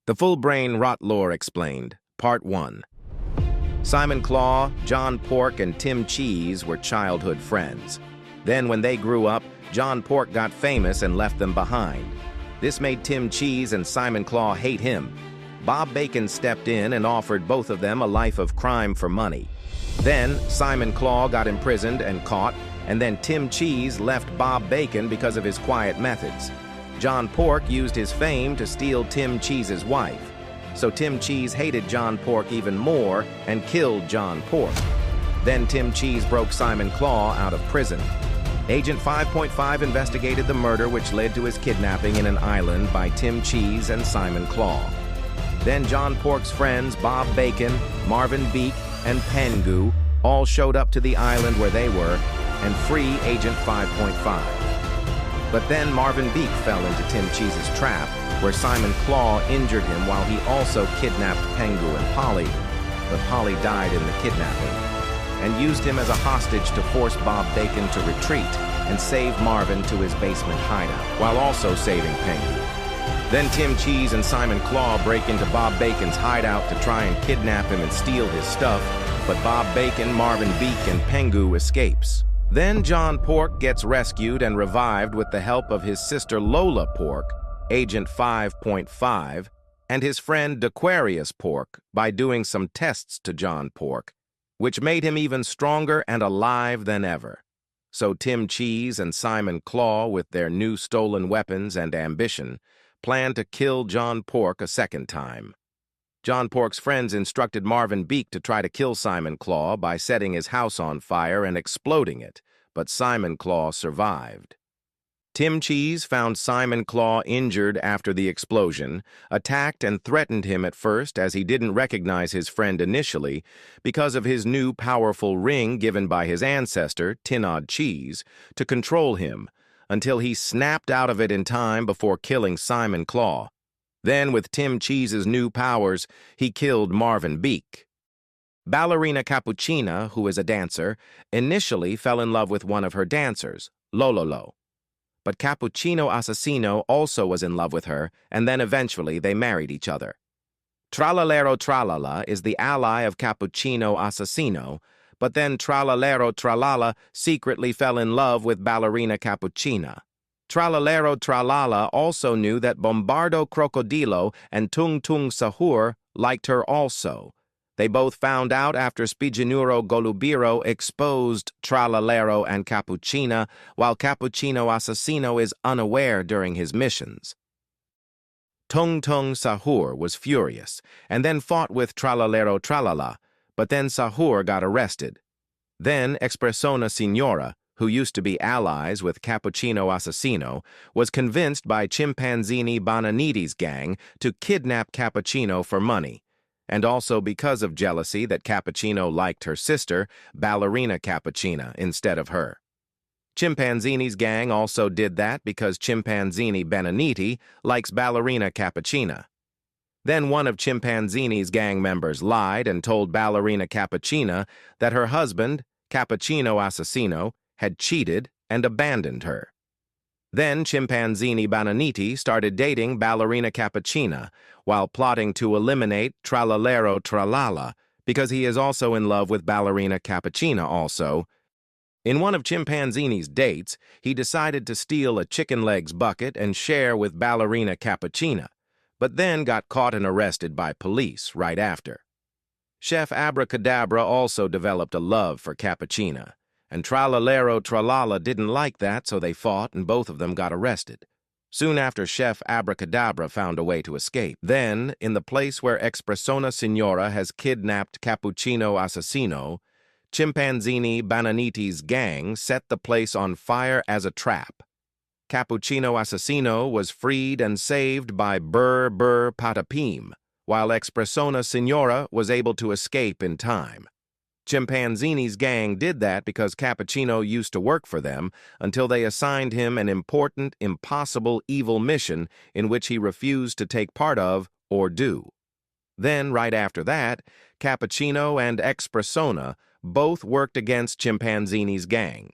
The full Brainrot lore explained. Part 1. Simon Claw, John Pork, and Tim Cheese were childhood friends. Then, when they grew up, John Pork got famous and left them behind. This made Tim Cheese and Simon Claw hate him. Bob Bacon stepped in and offered both of them a life of crime for money. Then, Simon Claw got imprisoned and caught, and then Tim Cheese left Bob Bacon because of his quiet methods. John Pork used his fame to steal Tim Cheese's wife. So Tim Cheese hated John Pork even more and killed John Pork. Then Tim Cheese broke Simon Claw out of prison. Agent 5.5 investigated the murder which led to his kidnapping in an island by Tim Cheese and Simon Claw. Then John Pork's friends Bob Bacon, Marvin Beak, and Pengu all showed up to the island where they were and free Agent 5.5. But then Marvin Beak fell into Tim Cheese's trap, where Simon Claw injured him while he also kidnapped Pengu and Polly, but Polly died in the kidnapping, and used him as a hostage to force Bob Bacon to retreat and save Marvin to his basement hideout, while also saving Pengu. Then Tim Cheese and Simon Claw break into Bob Bacon's hideout to try and kidnap him and steal his stuff, but Bob Bacon, Marvin Beak, and Pengu escapes. Then John Pork gets rescued and revived with the help of his sister Lola Pork, Agent 5.5, and his friend D'Aquarius Pork by doing some tests to John Pork, which made him even stronger and alive than ever. So Tim Cheese and Simon Claw, with their new stolen weapons and ambition, plan to kill John Pork a second time. John Pork's friends instructed Marvin Beak to try to kill Simon Claw by setting his house on fire and exploding it, but Simon Claw survived. Tim Cheese found Simon Claw injured after the explosion, attacked and threatened him at first as he didn't recognize his friend initially because of his new powerful ring given by his ancestor, Tinod Cheese, to control him, until he snapped out of it in time before killing Simon Claw. Then, with Tim Cheese's new powers, he killed Marvin Beak. Ballerina Cappuccina, who is a dancer, initially fell in love with one of her dancers, Lololo. But Cappuccino Assassino also was in love with her, and then eventually they married each other. Tralalero Tralala is the ally of Cappuccino Assassino, but then Tralalero Tralala secretly fell in love with Ballerina Cappuccina. Tralalero Tralala also knew that Bombardo Crocodilo and Tung Tung Sahur liked her also. They both found out after Spiginuro Golubiro exposed Tralalero and Cappuccina, while Cappuccino Assassino is unaware during his missions. Tung Tung Sahur was furious, and then fought with Tralalero Tralala, but then Sahur got arrested. Then Expressona Signora, who used to be allies with Cappuccino Assassino, was convinced by Chimpanzini Bananiti's gang to kidnap Cappuccino for money, and also because of jealousy that Cappuccino liked her sister, Ballerina Cappuccina, instead of her. Chimpanzini's gang also did that because Chimpanzini Bananiti likes Ballerina Cappuccina. Then one of Chimpanzini's gang members lied and told Ballerina Cappuccina that her husband, Cappuccino Assassino, had cheated and abandoned her. Then Chimpanzini Bananiti started dating Ballerina Cappuccina while plotting to eliminate Tralalero Tralala because he is also in love with Ballerina Cappuccina also. In one of Chimpanzini's dates, he decided to steal a chicken legs bucket and share with Ballerina Cappuccina, but then got caught and arrested by police right after. Chef Abracadabra also developed a love for Cappuccina, and Tralalero Tralala didn't like that, so they fought and both of them got arrested. Soon after, Chef Abracadabra found a way to escape. Then, in the place where Expressona Signora has kidnapped Cappuccino Assassino, Chimpanzini Bananiti's gang set the place on fire as a trap. Cappuccino Assassino was freed and saved by Burr Burr Patapim, while Expressona Signora was able to escape in time. Chimpanzini's gang did that because Cappuccino used to work for them until they assigned him an important, impossible, evil mission in which he refused to take part of or do. Then, right after that, Cappuccino and Expressona both worked against Chimpanzini's gang.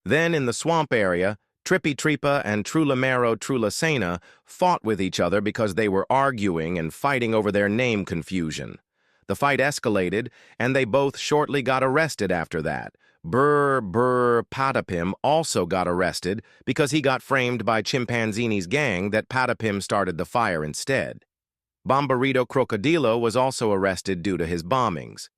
Then, in the swamp area, Trippy Tripa and Trulamero Trulasena fought with each other because they were arguing and fighting over their name confusion. The fight escalated, and they both shortly got arrested after that. Brr Patapim also got arrested because he got framed by Chimpanzini's gang that Patapim started the fire instead. Bomberito Crocodilo was also arrested due to his bombings.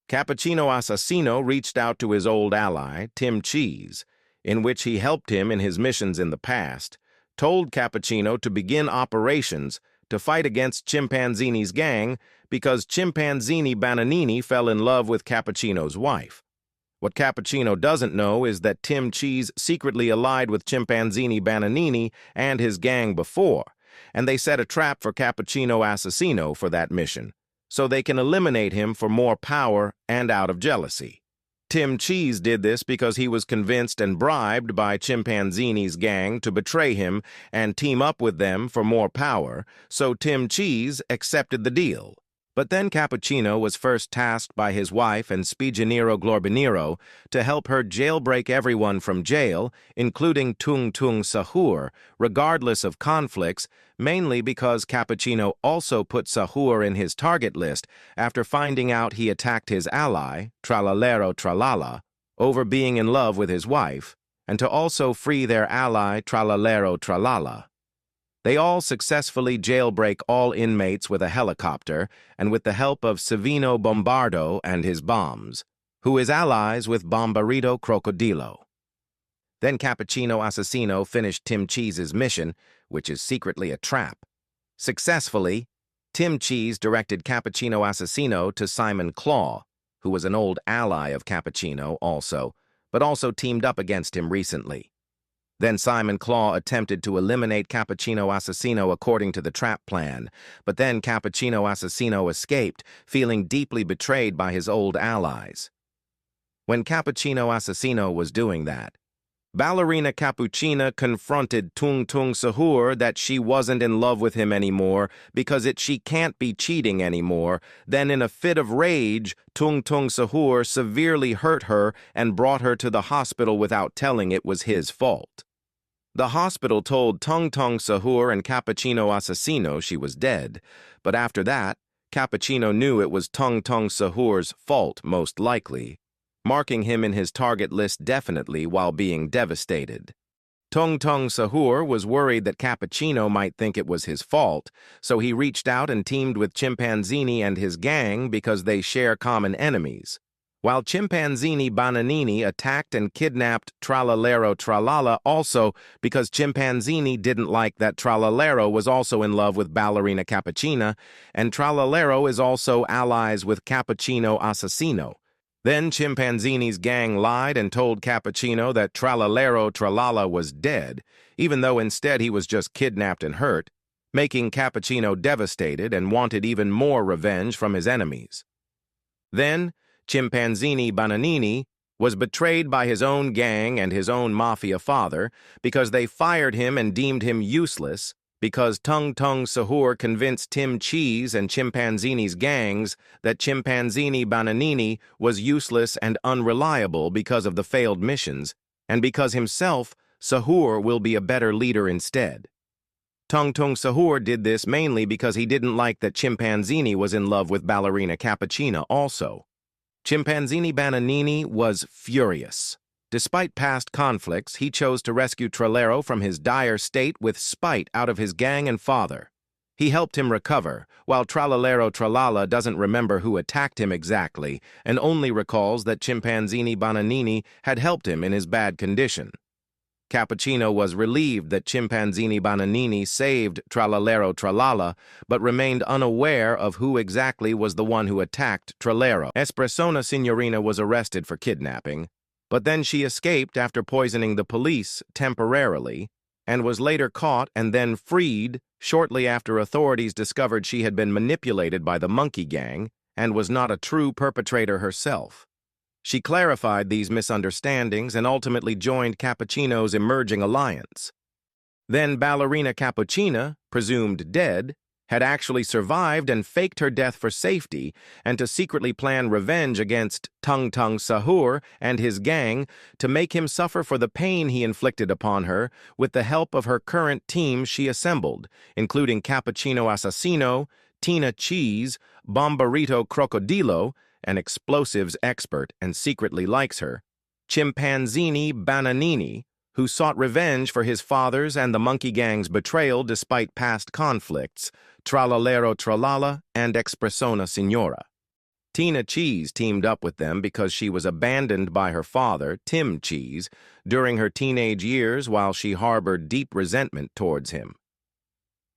Cappuccino Assassino reached out to his old ally, Tim Cheese, in which he helped him in his missions in the past, told Cappuccino to begin operations to fight against Chimpanzini's gang because Chimpanzini Bananini fell in love with Cappuccino's wife. What Cappuccino doesn't know is that Tim Cheese secretly allied with Chimpanzini Bananini and his gang before, and they set a trap for Cappuccino Assassino for that mission, so they can eliminate him for more power and out of jealousy. Tim Cheese did this because he was convinced and bribed by Chimpanzini's gang to betray him and team up with them for more power, so Tim Cheese accepted the deal. But then Cappuccino was first tasked by his wife and Spiginero Glorbinero to help her jailbreak everyone from jail, including Tung Tung Sahur, regardless of conflicts, mainly because Cappuccino also put Sahur in his target list after finding out he attacked his ally, Tralalero Tralala, over being in love with his wife, and to also free their ally, Tralalero Tralala. They all successfully jailbreak all inmates with a helicopter and with the help of Savino Bombardo and his bombs, who is allies with Bomberito Crocodilo. Then Cappuccino Assassino finished Tim Cheese's mission, which is secretly a trap. Successfully, Tim Cheese directed Cappuccino Assassino to Simon Claw, who was an old ally of Cappuccino also, but also teamed up against him recently. Then Simon Claw attempted to eliminate Cappuccino Assassino according to the trap plan, but then Cappuccino Assassino escaped, feeling deeply betrayed by his old allies. When Cappuccino Assassino was doing that, Ballerina Cappuccina confronted Tung Tung Sahur that she wasn't in love with him anymore because she can't be cheating anymore. Then in a fit of rage, Tung Tung Sahur severely hurt her and brought her to the hospital without telling it was his fault. The hospital told Tung Tung Sahur and Cappuccino Assassino she was dead, but after that, Cappuccino knew it was Tung Tung Sahur's fault most likely, marking him in his target list definitely while being devastated. Tung Tung Sahur was worried that Cappuccino might think it was his fault, so he reached out and teamed with Chimpanzini and his gang because they share common enemies. While Chimpanzini Bananini attacked and kidnapped Tralalero Tralala also because Chimpanzini didn't like that Tralalero was also in love with Ballerina Cappuccina, and Tralalero is also allies with Cappuccino Assassino. Then Chimpanzini's gang lied and told Cappuccino that Tralalero Tralala was dead, even though instead he was just kidnapped and hurt, making Cappuccino devastated and wanted even more revenge from his enemies. Then Chimpanzini Bananini was betrayed by his own gang and his own mafia father because they fired him and deemed him useless because Tung Tung Sahur convinced Tim Cheese and Chimpanzini's gangs that Chimpanzini Bananini was useless and unreliable because of the failed missions, and because himself, Sahur, will be a better leader instead. Tung Tung Sahur did this mainly because he didn't like that Chimpanzini was in love with Ballerina Cappuccina also. Chimpanzini Bananini was furious. Despite past conflicts, he chose to rescue Tralero from his dire state with spite out of his gang and father. He helped him recover, while Tralalero Tralala doesn't remember who attacked him exactly and only recalls that Chimpanzini Bananini had helped him in his bad condition. Cappuccino was relieved that Chimpanzini Bananini saved Tralalero Tralala, but remained unaware of who exactly was the one who attacked Tralero. Espressona Signorina was arrested for kidnapping, but then she escaped after poisoning the police temporarily, and was later caught and then freed shortly after authorities discovered she had been manipulated by the monkey gang and was not a true perpetrator herself. She clarified these misunderstandings and ultimately joined Cappuccino's emerging alliance. Then Ballerina Cappuccina, presumed dead, had actually survived and faked her death for safety, and to secretly plan revenge against Tung Tung Sahur and his gang to make him suffer for the pain he inflicted upon her with the help of her current team she assembled, including Cappuccino Assassino, Tina Cheese, Bomberito Crocodilo, an explosives expert and secretly likes her, Chimpanzini Bananini, who sought revenge for his father's and the monkey gang's betrayal despite past conflicts, Tralalero Tralala, and Expressona Signora. Tina Cheese teamed up with them because she was abandoned by her father, Tim Cheese, during her teenage years while she harbored deep resentment towards him.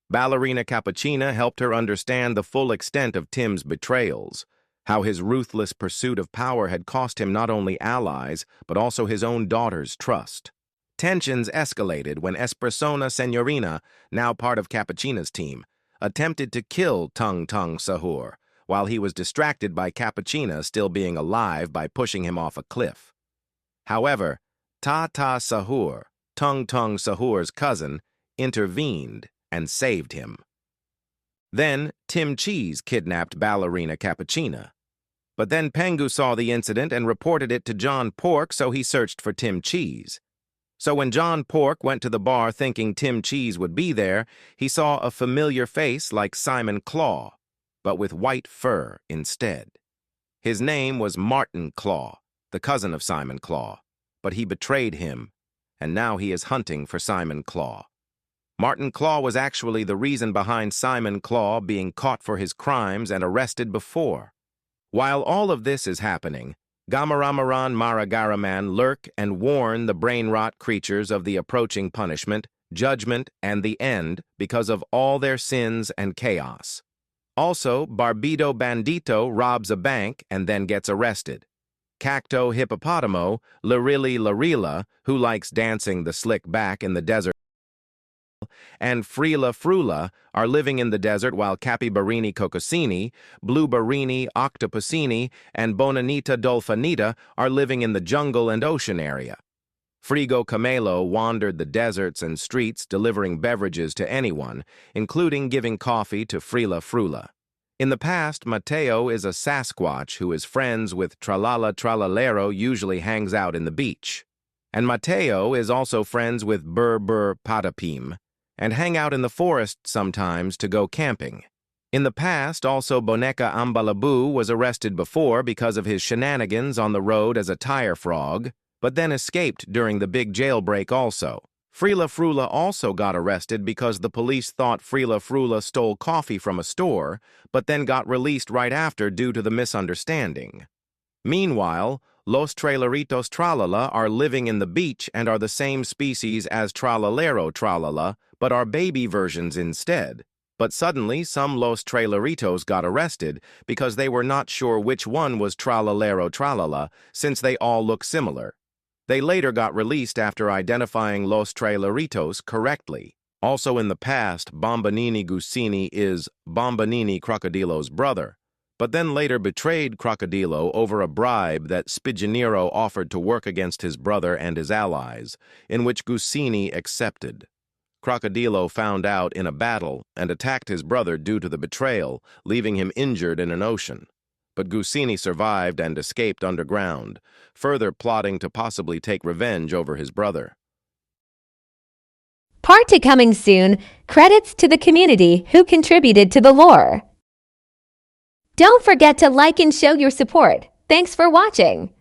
Ballerina Cappuccina helped her understand the full extent of Tim's betrayals, how his ruthless pursuit of power had cost him not only allies, but also his own daughter's trust. Tensions escalated when Espressona Signorina, now part of Cappuccina's team, attempted to kill Tung Tung Sahur, while he was distracted by Cappuccina still being alive by pushing him off a cliff. However, Ta Ta Sahur, Tung Tung Sahur's cousin, intervened and saved him. Then, Tim Cheese kidnapped Ballerina Cappuccina. But then Pengu saw the incident and reported it to John Pork, so he searched for Tim Cheese. So when John Pork went to the bar thinking Tim Cheese would be there, he saw a familiar face like Simon Claw, but with white fur instead. His name was Martin Claw, the cousin of Simon Claw, but he betrayed him, and now he is hunting for Simon Claw. Martin Claw was actually the reason behind Simon Claw being caught for his crimes and arrested before. While all of this is happening, Gamaramaran Maragaraman lurk and warn the brain-rot creatures of the approaching punishment, judgment, and the end because of all their sins and chaos. Also, Barbito Bandito robs a bank and then gets arrested. Cacto Hippopotamo, Larilli Larila, who likes dancing the slick back in the desert, and Frila Frula are living in the desert while Cappibarini Cocosini, Bluebarini Octopusini, and Bonanita Dolfanita are living in the jungle and ocean area. Frigo Camelo wandered the deserts and streets delivering beverages to anyone, including giving coffee to Frila Frula. In the past, Mateo is a Sasquatch who is friends with Tralala Tralalero, usually hangs out in the beach. And Mateo is also friends with Bur Patapim, and hang out in the forest sometimes to go camping. In the past, also Boneca Ambalabu was arrested before because of his shenanigans on the road as a tire frog, but then escaped during the big jailbreak also. Frila Frula also got arrested because the police thought Frila Frula stole coffee from a store, but then got released right after due to the misunderstanding. Meanwhile, Los Traileritos Tralala are living in the beach and are the same species as Tralalero Tralala, but are baby versions instead. But suddenly, some Los Traileritos got arrested because they were not sure which one was Tralalero Tralala, since they all look similar. They later got released after identifying Los Traileritos correctly. Also in the past, Bombanini Gusini is Bombanini Crocodilo's brother, but then later betrayed Crocodilo over a bribe that Spiginero offered to work against his brother and his allies, in which Gusini accepted. Crocodilo found out in a battle and attacked his brother due to the betrayal, leaving him injured in an ocean. But Gusini survived and escaped underground, further plotting to possibly take revenge over his brother. Part 2 coming soon. Credits to the community who contributed to the lore. Don't forget to like and show your support. Thanks for watching.